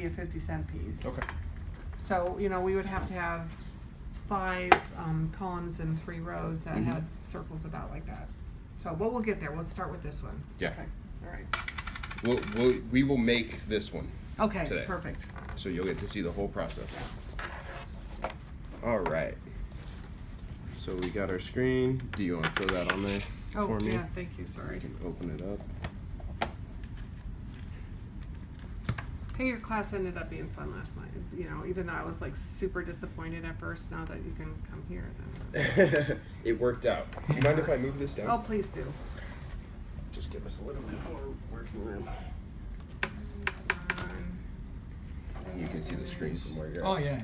be a 50-cent piece. Okay. So, you know, we would have to have 5 columns and 3 rows that had circles about like that. So, but we'll get there. We'll start with this one. Yeah. Okay. All right. We will make this one. Okay. Today. Perfect. So you'll get to see the whole process. All right. So we got our screen. Do you want to throw that on there for me? Yeah. Thank you. Sorry. I can open it up. Hey, your class ended up being fun last night. You know, even though I was like super disappointed at first, now that you can come here, then. It worked out. Do you mind if I move this down? Oh, please do. Just give us a little bit more working room. You can see the screen from where you're at. Oh, yeah.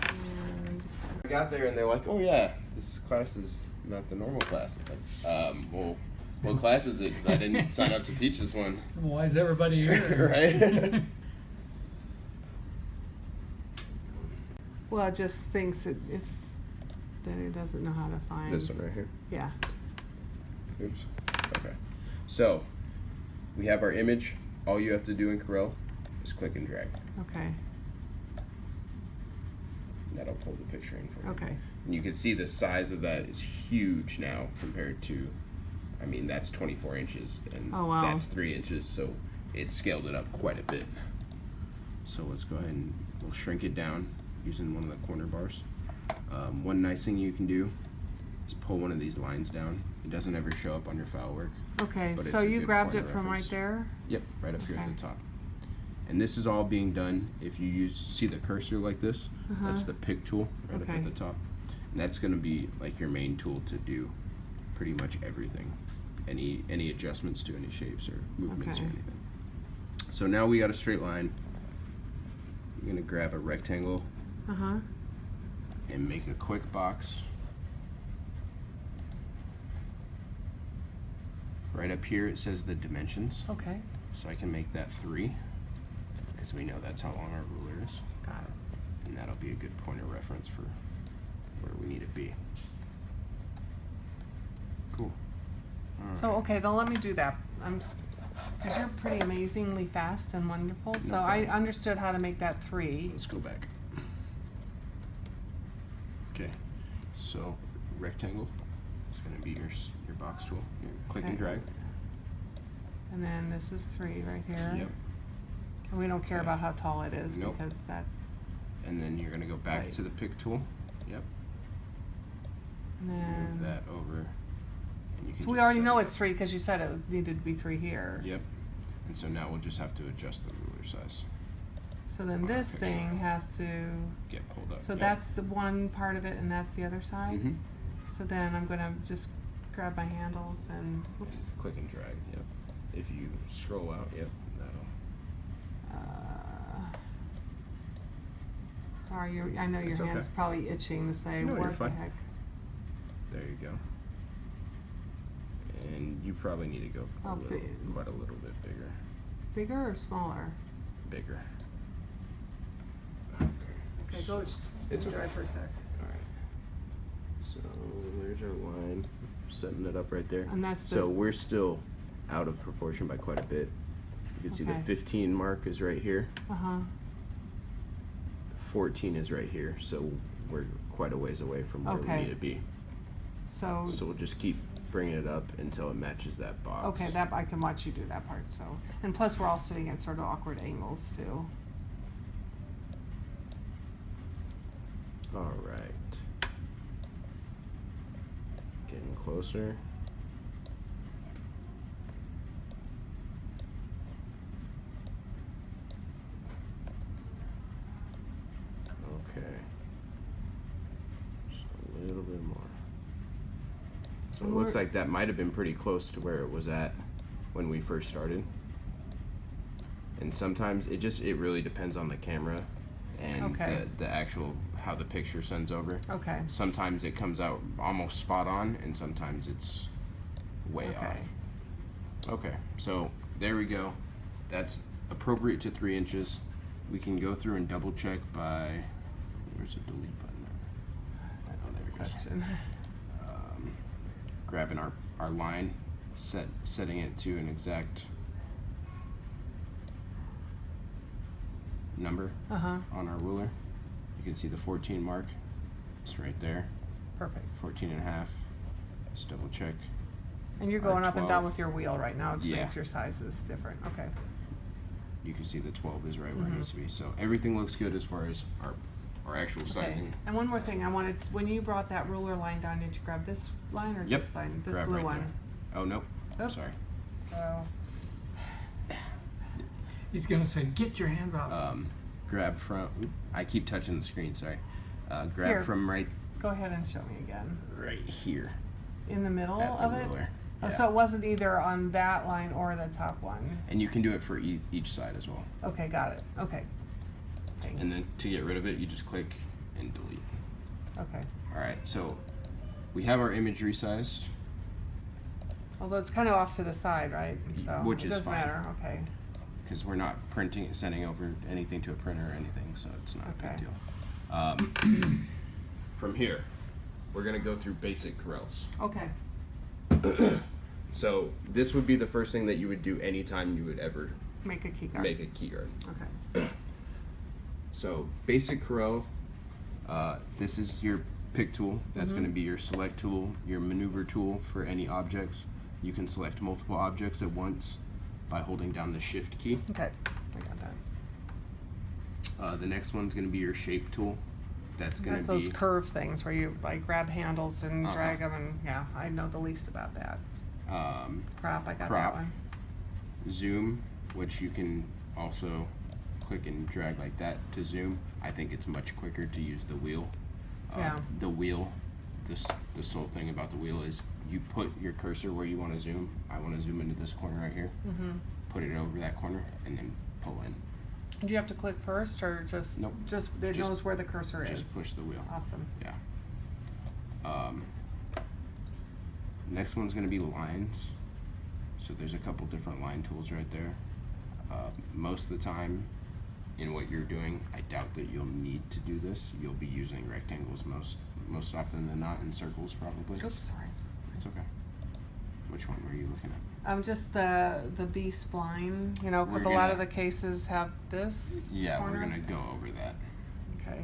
And I got there and they're like, "Oh yeah, this class is not the normal class." It's like, well, what class is it? Because I didn't sign up to teach this one. Why is everybody here? Right? well, it just thinks it's that it doesn't know how to find. This one right here. Yeah. Oops. Okay. So we have our image. All you have to do in Corel is click and drag. Okay. That'll pull the picture in for you. Okay. And you can see the size of that is huge now compared to, I mean, that's 24 inches and Oh, wow. that's 3 inches, so it's scaled it up quite a bit. So let's go ahead and we'll shrink it down using one of the corner bars. One nice thing you can do is pull one of these lines down. It doesn't ever show up on your file work. Okay. But So it's a you good grabbed point it of from reference. right there. Yep, right up here at Okay. the top. And this is all being done, if you see the cursor like this, that's the pick tool right up Okay. at the top. And that's gonna be like your main tool to do pretty much everything. Any adjustments to any shapes or movements or Okay. anything. So now we got a straight line. I'm gonna grab a rectangle and make a quick box. Right up here it says the dimensions. Okay. So I can make that 3, because we know that's how long our ruler is. Got it. And that'll be a good point of reference for where we need to be. Cool. So okay, then let me do that. Because you're pretty amazingly fast and wonderful. So I problem. understood how to make that 3. Let's go back. Okay, so rectangle is going to be your box tool. Your click and Okay. drag. And then this is 3 right here. Yep. And we don't care Okay. about how tall it is Nope. because that. And then you're going to go back Right. to the pick tool. Yep. And Move then. that over. And you can So we just already set know it it's up. 3 because you said it needed to be 3 here. Yep. And so now we'll just have to adjust the ruler size. So then this picture. thing has to. Get pulled up. So Yep. that's the one part of it, and that's the other side. Mhm. So then I'm gonna just grab my handles and whoops. Click and drag, yep. If you scroll out, yep, that'll. Sorry, I know your It's hand's okay. probably itching to say No, you're what the fine. heck. There you go. And you probably need to go Oh, quite a little bit bigger. Bigger or smaller? Bigger. Okay. Okay, go. It's enjoy okay. for a sec. Alright. So there's our line. Setting it up right there. And that's the- So we're still out of proportion by quite a bit. You can see the Okay. 15 mark is right here. 14 is right here, so we're quite a ways away from where Okay. we need to be. So So we'll just keep bringing it up until it matches that box. okay, that I can watch you do that part. So and plus we're all sitting at sort of awkward angles too. All right. Getting closer. Okay. Just a little bit more. So it And looks we're- like that might have been pretty close to where it was at when we first started. And sometimes it really depends on the camera and Okay. the actual how the picture sends over. Okay. Sometimes it comes out almost spot on and sometimes it's way Okay. off. Okay, so there we go. That's appropriate to 3 inches. We can go through and double check by, where's the delete button? That's a there good it goes. question. Grabbing our line, setting it to an exact number Uh-huh. on our ruler. You can see the 14 mark. It's right there. Perfect. 14 and a half. Just double check. And you're Our going up and down 12. with your wheel right now to Yeah. make your sizes different. Okay. You can see the 12 is right where Mhm. it needs to be. So everything looks good as far as our actual Okay. sizing. And one more thing, I wanted, when you brought that ruler line down, did you grab this line or Yep. this line? This Grab blue right one. there. Oh, nope. Oh. Sorry. So, He's gonna say, "Get your hands off." Grab from, I keep touching the screen, sorry. Grab Here. from right go ahead and show me again. here In the middle at the of it? ruler. Oh, Yeah. so it wasn't either on that line or the top one. And you can do it for each side as well. Okay, got it. Okay. Thanks. And then to get rid of it, you just click and delete. Okay. All right, so we have our image resized. Although it's kind of off to the side, right? So Which it is doesn't fine. matter. Okay. Because we're not printing, sending over anything to a printer or anything, so it's not a Okay. big deal. From here, we're gonna go through basic Corels. Okay. So this would be the first thing that you would do anytime you would ever Make a key guard. make a key guard. Okay. So basic Corel, this is your pick tool. That's Mm-hmm. going to be your select tool, your maneuver tool for any objects. You can select multiple objects at once by holding down the shift key. Okay. I got that. The next one's going to be your shape tool. That's going That's to those be curve things where you like grab handles and Uh-huh. drag them, and yeah, I know the least about that. Crop, I got crop. that one. zoom, which you can also click and drag like that to zoom. I think it's much quicker to use the wheel. Yeah. The wheel, the sole thing about the wheel is you put your cursor where you want to zoom. I want to zoom into this corner right here. Mm-hmm. Put it over that corner and then pull in. Do you have to click first, or just Nope. just it Just- knows where the cursor is? Just push the wheel. Awesome. Yeah. Next one's going to be lines. So there's a couple different line tools right there. Most of the time in what you're doing, I doubt that you'll need to do this. You'll be using rectangles most often than not, and circles probably. Oops, sorry. It's okay. Which one were you looking at? Just the B spline, you know, because a We're lot gonna- of the cases have this. Yeah, corner. we're going to go over that. Okay.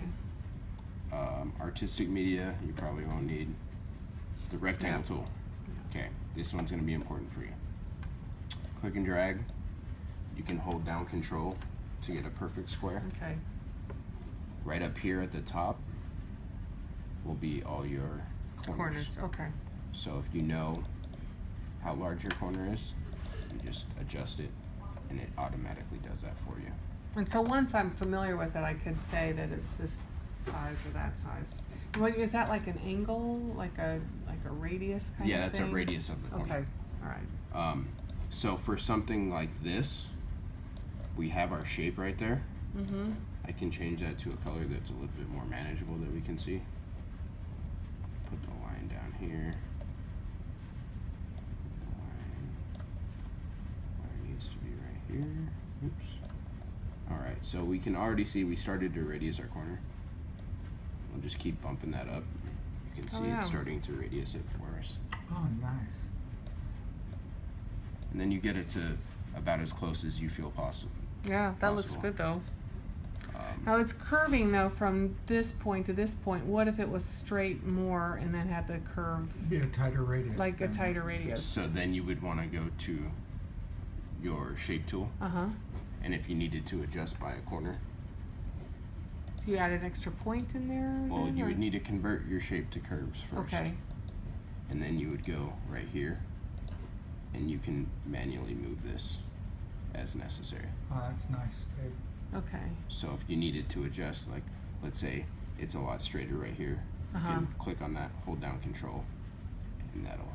Artistic media, you probably won't need. The rectangle Yeah. tool. Okay, this one's going to be important for you. Click and drag. You can hold down control to get a perfect square. Okay. Right up here at the top will be all your corners. Okay. So if you know how large your corner is, you just adjust it and it automatically does that for you. And so once I'm familiar with it, I could say that it's this size or that size. What is that, like an angle, like a radius kind Yeah, of that's thing? a radius of the corner. Okay. All right. So for something like this, we have our shape right there. Mm-hmm. I can change that to a color that's a little bit more manageable that we can see. Put the line down here. The line needs to be right here. Oops. Alright, so we can already see we started to radius our corner. We'll just keep bumping that up. You can see yeah. it's starting to radius it for us. Oh, nice. And then you get it to about as close as you feel possible. Yeah, that looks Possible. good though. Now it's curving though from this point to this point. What if it was straight more and then had the curve, Be a tighter radius. like a then. tighter radius? So then you would want to go to your shape tool, Uh-huh. and if you needed to adjust by a corner, Do you add an extra point in there? well, then, you or- would need to convert your shape to curves first. Okay. And then you would go right here, and you can manually move this as necessary. Oh, that's nice. Babe. Okay. So if you needed to adjust, like, let's say it's a lot straighter right here, you Uh-huh. can click on that, hold down control, and that'll,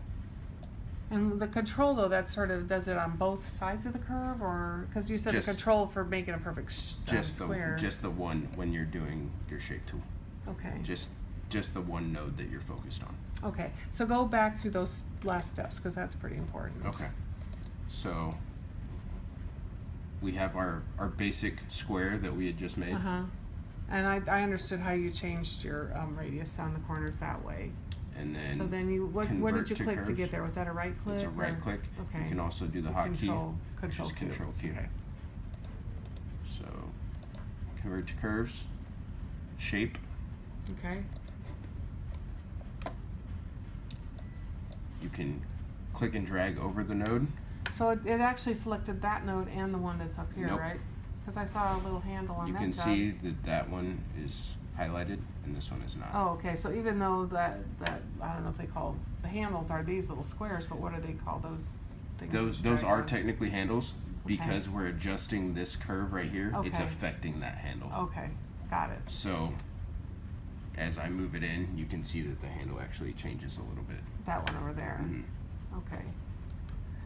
And the control though, that sort of does it on both sides of the curve, or because you said Just- the control for making a perfect square. just the one when you're doing your shape tool. Okay. Just the one node that you're focused on. Okay. So go back through those last steps because that's pretty important. Okay. So we have our basic square that we had just made. Uh huh. And I understood how you changed your radius on the corners that way. And then, So then you what did convert you to click to curves. get there? Was that a right click? It's a or- right click. Okay. You can also do the hotkey. Control which is Q. Control Q. Okay. So convert to curves, shape. Okay. You can click and drag over the node. So it actually selected that node and the one that's up here, Nope. right? Because I saw a little handle on You that can job. see that that one is highlighted and this one is not. Oh, okay. So even though that I don't know if they call the handles are these little squares, but what are they called? Those things. that you Those drag are on? technically handles. Because we're adjusting this curve right here, it's Okay. affecting that handle. Okay, got it. So as I move it in, you can see that the handle actually changes a little bit. That one over there. Mhm. Okay.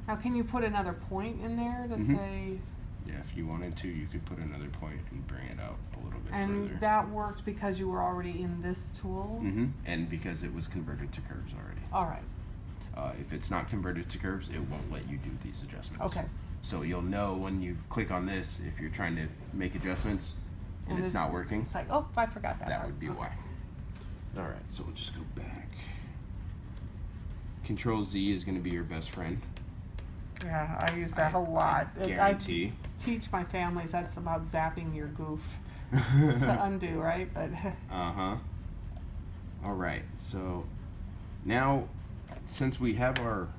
Now, can you put another point in there to Mhm. say? Yeah, if you wanted to, you could put another point and bring it out a little bit And further. that worked because you were already in this tool. And because it was converted to curves already. All right. If it's not converted to curves, it won't let you do these adjustments. Okay. So you'll know when you click on this, if you're trying to make adjustments and it's this- not working, It's like, oh, I forgot that. that part. would be Okay. why. Alright, so we'll just go back. Control Z is going to be your best friend. Yeah, I use that a lot. Guarantee. I teach my families that's about zapping your goof. It's the undo, right? But Uh-huh. Alright, so now since we have our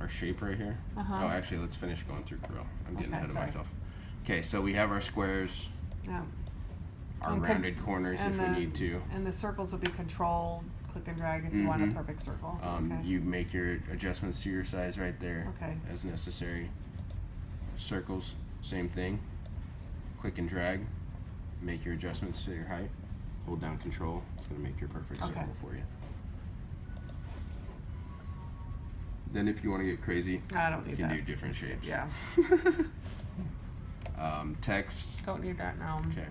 shape right here. Uh-huh. Oh, actually, let's finish going through Corel. I'm getting Okay, ahead of sorry. myself. Okay, so we have our squares, yeah. our And rounded corners if we need to. And the circles will be control, click and drag if you want a Mhm. perfect circle. Okay. You make your adjustments to your size right there Okay. as necessary. Circles, same thing. Click and drag. Make your adjustments to your height. Hold down control. It's going to make your perfect Okay. circle for you. Then if you want to get crazy, I don't you need can that. do different shapes. Yeah. Text. Don't need that now. Okay.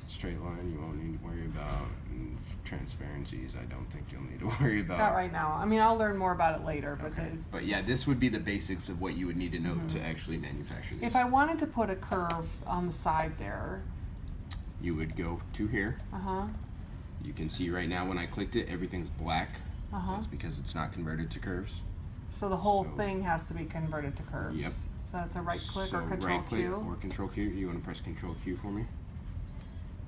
Straight line you won't need to worry about. And transparencies I don't think you'll need to worry about. Not right now. I mean, I'll learn more about it later, but Okay. But yeah, this would be the basics of what you would need to know to actually manufacture these. if I wanted to put a curve on the side there, You would go to here. uh-huh, You can see right now when I clicked it, everything's black. uh-huh. That's because it's not converted to curves. So the whole So- thing has to be converted to curves. Yep. So that's a right click So or control right click Q. or control Q. You want to press control Q for me?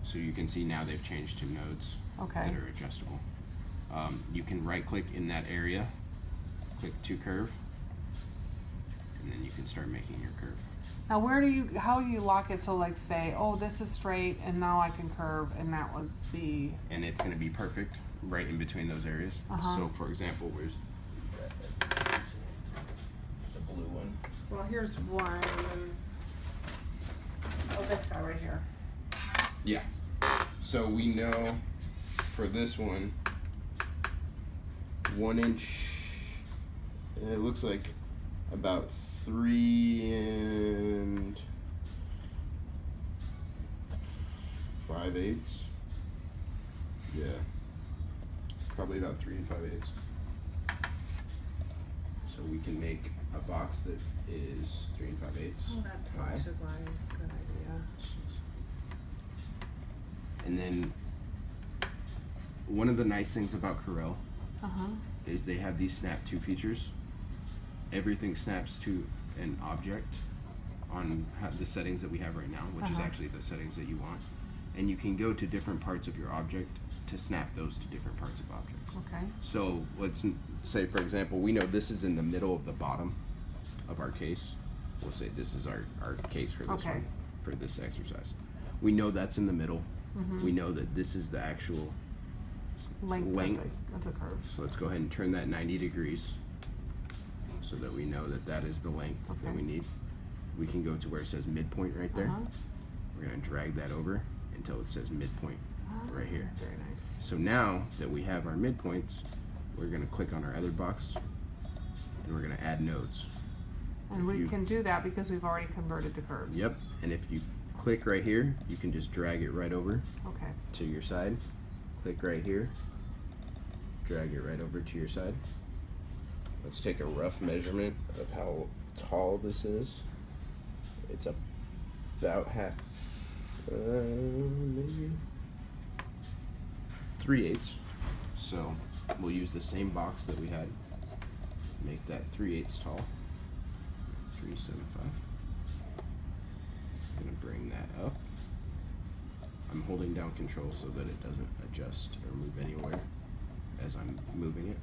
So you can see now they've changed to nodes Okay. that are adjustable. You can right click in that area, click to curve, and then you can start making your curve. Now, how do you lock it so like say, oh, this is straight and now I can curve and that would be, And it's going to be perfect right in between those areas. Uh-huh. So for example, where's the blue one? well, here's one. Oh, this guy right here. Yeah. So we know for this one, 1 inch, and it looks like about 3 5/8. Yeah. Probably about 3 5/8. So we can make a box that is 3 5/8 Oh, that's high. actually a good idea. And then one of the nice things about Corel Uh-huh. is they have these snap to features. Everything snaps to an object on the settings that we have right now, which is Uh-huh. actually the settings that you want. And you can go to different parts of your object to snap those to different parts of objects. Okay. So let's say, for example, we know this is in the middle of the bottom of our case. We'll say this is our case for this Okay. one, for this exercise. We know that's in the middle. Mhm. We know that this is the actual Length. Of the curve. so let's go ahead and turn that 90 degrees so that we know that that is the length that Okay. we need. We can go to where it says midpoint right there. Uh-huh. We're going to drag that over until it says midpoint right here. Very nice. So now that we have our midpoints, we're going to click on our other box and we're going to add nodes. And If we you- can do that because we've already converted to curves. Yep. And if you click right here, you can just drag it right over Okay. to your side. Click right here. Drag it right over to your side. Let's take a rough measurement of how tall this is. It's about half, maybe 3/8. So we'll use the same box that we had. Make that 3/8 tall. 375. I'm gonna bring that up. I'm holding down control so that it doesn't adjust or move anywhere as I'm moving it.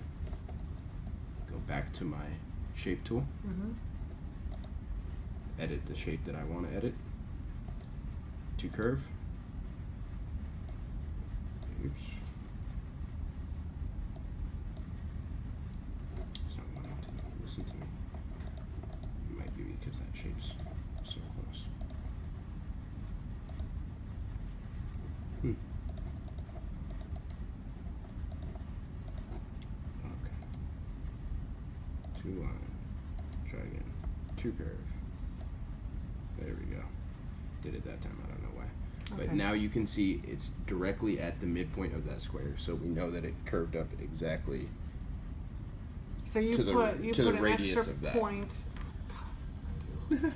Go back to my shape tool. Edit the shape that I want to edit to curve. Oops. It's not wanting to listen to me. It might be because that shape's so close. Okay. To line. Try again. To curve. There we go. Did it that time, I don't know why. But Okay. now you can see it's directly at the midpoint of that square, so we know that it curved up exactly. So you To the- put to the an radius extra of that. point. You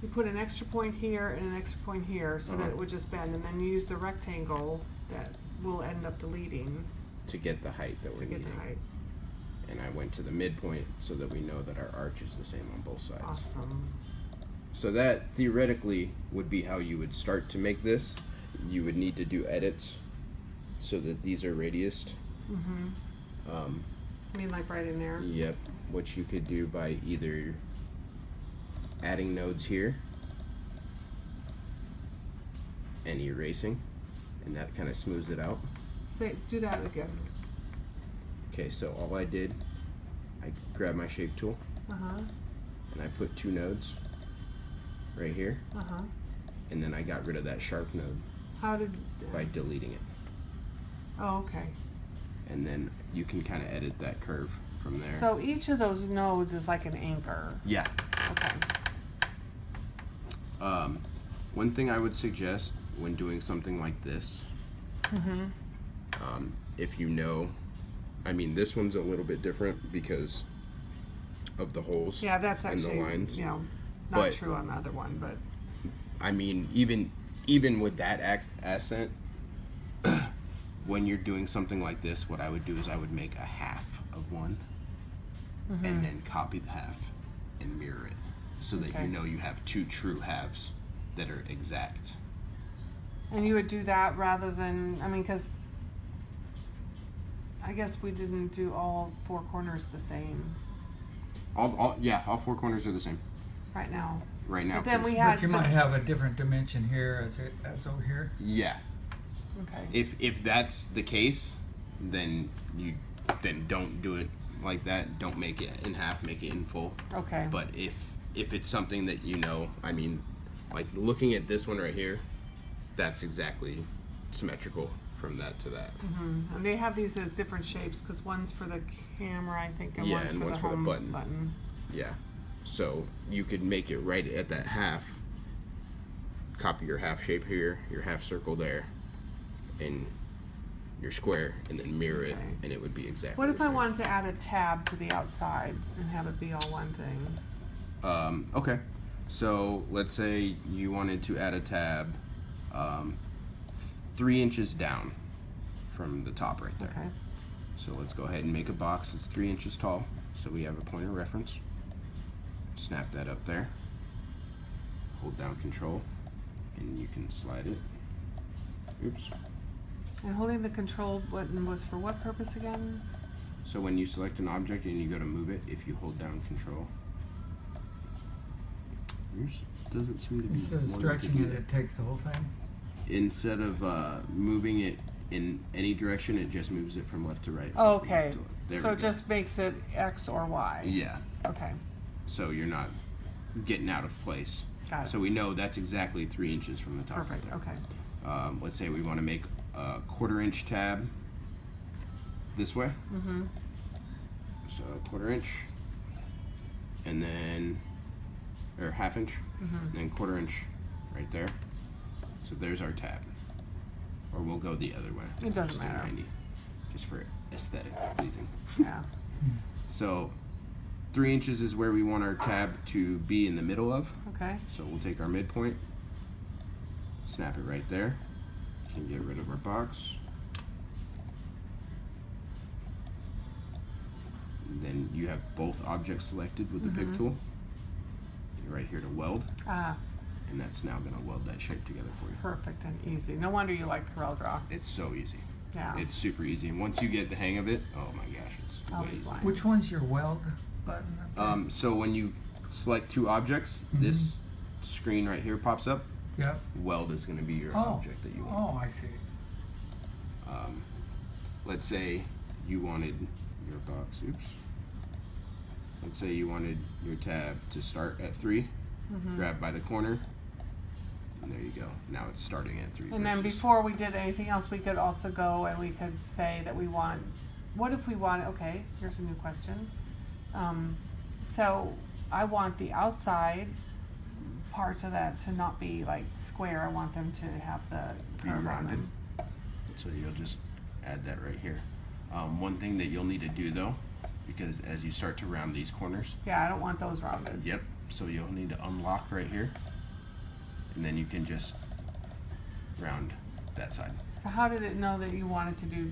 put an extra point here and an extra point here so that it would just bend, and then you use the rectangle that we'll end up deleting To get the height that to we're get needing. the height. And I went to the midpoint so that we know that our arch is the same on both sides. Awesome. So that theoretically would be how you would start to make this. You would need to do edits so that these are radiused. I mean, like right in there. Yep, which you could do by either adding nodes here and erasing, and that kind of smooths it out. Say, do that again. Okay, so all I did, I grabbed my shape tool and I put 2 nodes right here, and then I got rid of that sharp node How did? by deleting it. Oh, okay. And then you can kind of edit that curve from there. So each of those nodes is like an anchor. Yeah. Okay. One thing I would suggest when doing something like this, if you know, I mean, this one's a little bit different because of the holes Yeah, that's and actually the lines. not But- true on the other one, but I mean, even with that accent, when you're doing something like this, what I would do is I would make a half of one, and then copy the half and mirror it, so that Okay. you know you have 2 true halves that are exact. and you would do that rather than, I mean, because I guess we didn't do all 4 corners the same All 4 corners are the same right now. right now. But then 'cause- we had. But you might have a different dimension here as over here. Yeah. Okay. If that's the case, then don't do it like that. Don't make it in half. Make it in full. Okay. But if it's something that you know, I mean, like looking at this one right here, that's exactly symmetrical from that to that. And they have these as different shapes because one's for the camera, I think, and Yeah, one's and for one's the for the home button. Yeah. So you could make it right at that half. Copy your half shape here, your half circle there, and your square, and then mirror it, Okay. and it would be exactly. What if the I same. wanted to add a tab to the outside and have it be all one thing? Okay, so let's say you wanted to add a tab 3 inches down from the top right there. Okay. So let's go ahead and make a box that's 3 inches tall, so we have a point of reference. Snap that up there. Hold down Control, and you can slide it. Oops. And holding the control button was for what purpose again? So when you select an object and you go to move it, if you hold down Control, yours doesn't seem to be. Instead of wanting to stretching do it, that. it takes the whole thing. Instead of moving it in any direction, it just moves it from left to right. Oh, from right okay. to left. There So we it go. just makes it X or Y. Yeah. Okay. So you're not getting out of place. Got it. So we know that's exactly 3 inches from the top. right Perfect. there. Okay. Let's say we want to make a 1/4 inch tab this way. So 1/4 inch, and then, or 1/2 inch, and then 1/4 inch right there. So there's our tab. Or we'll go the other way. It doesn't Just do matter. 90, just for aesthetic pleasing. Yeah. So 3 inches is where we want our tab to be in the middle of. Okay. So we'll take our midpoint, snap it right there. Can get rid of our box. And then you have both objects selected with the pick tool. You're right here to weld. and that's now going to weld that shape together for you. Perfect and easy. No wonder you like Coreldraw. It's so easy. Yeah. It's super easy, and once you get the hang of it, oh my gosh, it's I'll way be easier. fine. Which one's your weld button up there? So when you select two objects, this screen right here pops up. Yep. Weld is going to be your Oh. object that you want. Oh, I see. Let's say you wanted your box. Oops. Let's say you wanted your tab to start at 3. Grab by the corner, and there you go. Now it's starting at 3. And then before we did anything else, we could also go and we could say that we want, what if we want, okay, here's a new question. So I want the outside parts of that to not be like square. I want them to have the Be curve on rounded. them. So you'll just add that right here. One thing that you'll need to do though, because as you start to round these corners, Yeah, I don't want those rounded. yep, so you'll need to unlock right here, and then you can just round that side. So how did it know that you wanted to do,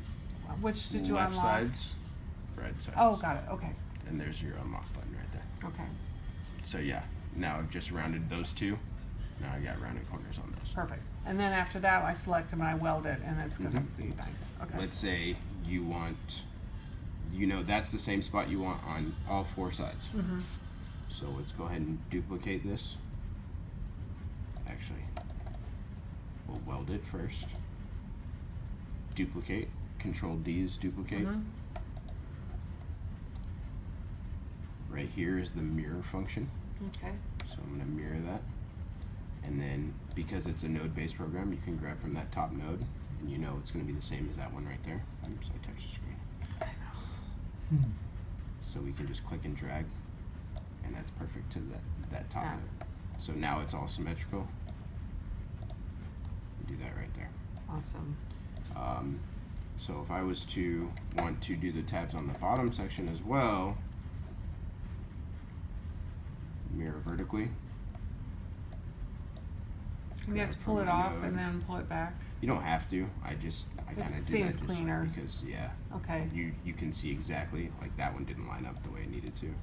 which did you Left unlock? sides, right sides. Oh, got it, okay, And there's your unlock button right there. okay, So yeah, now I've just rounded those two. Now I got rounded corners on those. perfect. And then after that, I select them and I weld it and it's gonna be nice, okay. Let's say you want, that's the same spot you want on all 4 sides. So let's go ahead and duplicate this. Actually, we'll weld it first. Duplicate. Control D is duplicate. Right here is the mirror function. Okay, So I'm going to mirror that. And then because it's a node-based program, you can grab from that top node, and it's going to be the same as that one right there. Oops, I touched the screen. So we can just click and drag, and that's perfect to that top Yeah. node. So now it's all symmetrical. Do that right there. awesome. So if I was to want to do the tabs on the bottom section as well, mirror vertically. And you have to pull From it the off node. and then pull it back? You don't have to. I kind of do seems that just cleaner. because Okay, you can see exactly, like that one didn't line up the way it needed to. okay.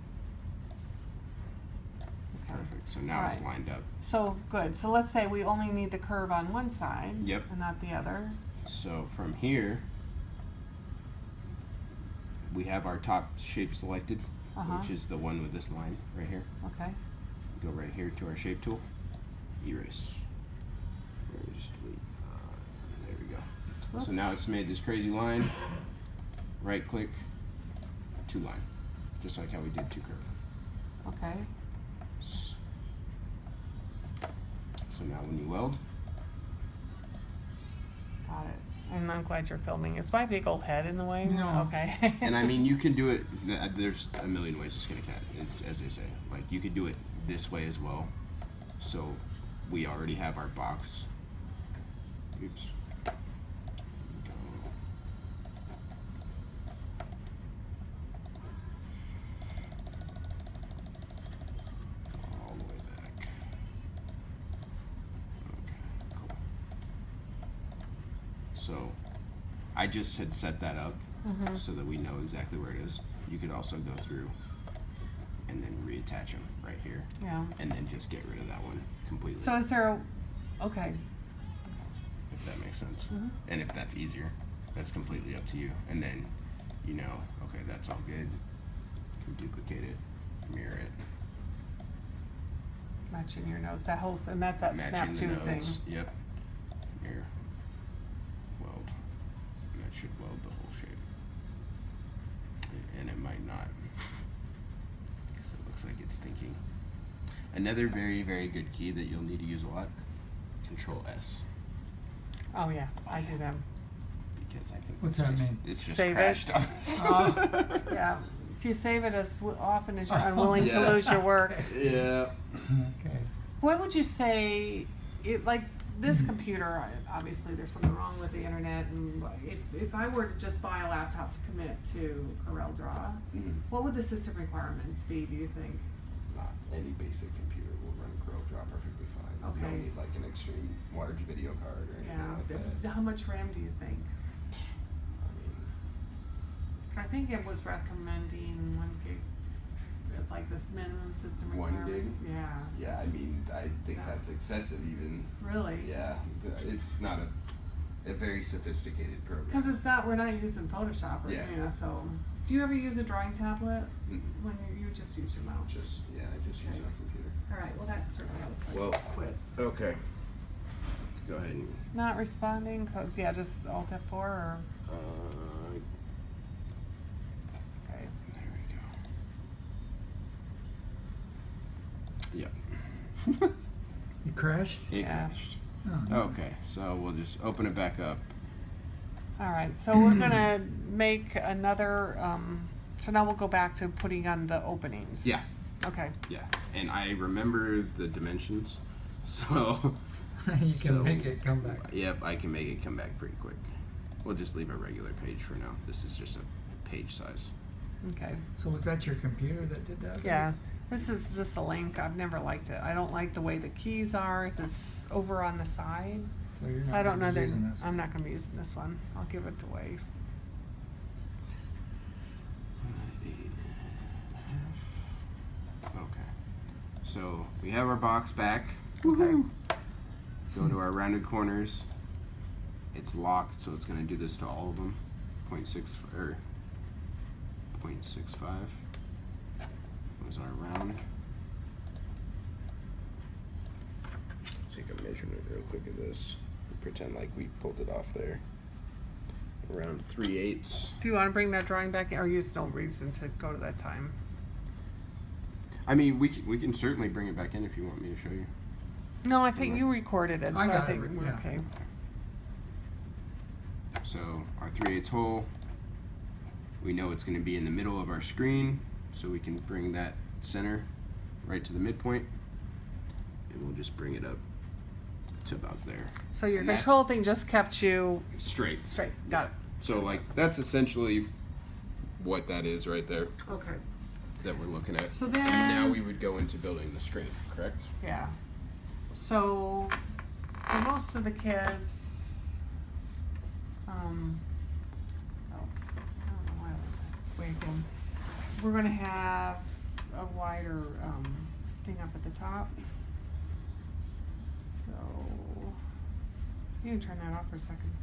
Perfect. So now it's Alright. lined up. So, good, so let's say we only need the curve on one side. Yep. And not the other. So from here, we have our top shape selected, which is the one with this line right here. Okay, Go right here to our shape tool, erase. Erase, delete. There we go. So now it's made this crazy line. Right click, 2 line, just like how we did 2 curve. okay, So now when you weld, got it. And I'm glad you're filming. Is my big old head in the way? No. Okay. and I mean you can do it. There's a million ways to skin a cat, as they say. Like you could do it this way as well. So we already have our box. Oops. Go. All the way back. Okay, cool. So I just had set that up so that we know exactly where it is. You could also go through and then reattach them right here, Yeah. and then just get rid of that one completely. So is there okay. If that makes sense. And if that's easier, that's completely up to you. And then, okay, that's all good. You can duplicate it, mirror it, Matching your notes. That whole and that's that snap matching the tube thing. nodes. Yep. Mirror. Weld. And that should weld the whole shape. And it might not. Because it looks like it's thinking. Another very, very good key that you'll need to use a lot, Control S. Oh yeah, I do them. Because I think What's it's that just, mean? it's just Save it. crashed on us. Oh, yeah. So you save it as often as you're unwilling Yeah. to lose your work. Yeah. Okay. What would you say? Like this computer, obviously there's something wrong with the internet, and if I were to just buy a laptop to commit to Coreldraw, what would the system requirements be? Do you think? Not any basic computer will run Coreldraw perfectly fine. You Okay. don't need like an extreme large video card or anything like that. How much RAM do you think? I mean, I think it was recommending 1 gig. with like this minimum system 1 gig? requirements? Yeah. Yeah, I mean, I think Yeah. that's excessive even. Really? Yeah, it's not a very sophisticated program. Because it's not, we're not using Photoshop or, Yeah. you know, so. Do you ever use a drawing tablet Mm-mm. when you just use your mouse? I just use Okay. our computer. All right, well, that certainly looks like Well- it's quit. Okay. Go ahead and, Not responding, codes, yeah, just Alt F4 or, okay. there we go. Yep. You crashed? It Yeah. crashed. Oh. Okay, so we'll just open it back up. All right, so we're gonna make another, so now we'll go back to putting on the openings. Yeah, Okay, yeah. And I remember the dimensions, so You can So- make it come back. yep, I can make it come back pretty quick. We'll just leave a regular page for now. This is just a page size. okay. So was that your computer that did that? Yeah, this is just a link. I've never liked it. I don't like the way the keys are. It's over on the side. So you're not So I don't gonna know be that, using this? I'm not gonna be using this one. I'll give it away. Okay. So we have our box back. Okay. Go to our rounded corners. It's locked, so it's going to do this to all of them. 0.6 or 0.65 was our round. Let's take a measurement real quick of this. Pretend like we pulled it off there. Around 3/8. Do you wanna bring that drawing back in, or you just no reason to go to that time? I mean, we can certainly bring it back in if you want me to show you. No, I think you recorded it, so I I got it, think we're yeah. okay. So our 3/8 hole, we know it's going to be in the middle of our screen, so we can bring that center right to the midpoint, and we'll just bring it up to about there. So your And that's control thing just kept you straight. straight. Got it. So like that's essentially what that is right there Okay. that we're looking at. So And then, now we would go into building the screen, correct? yeah. So for most of the kids, oh, I don't know why I went that way again. We're gonna have a wider thing up at the top. So you can turn that off for a second.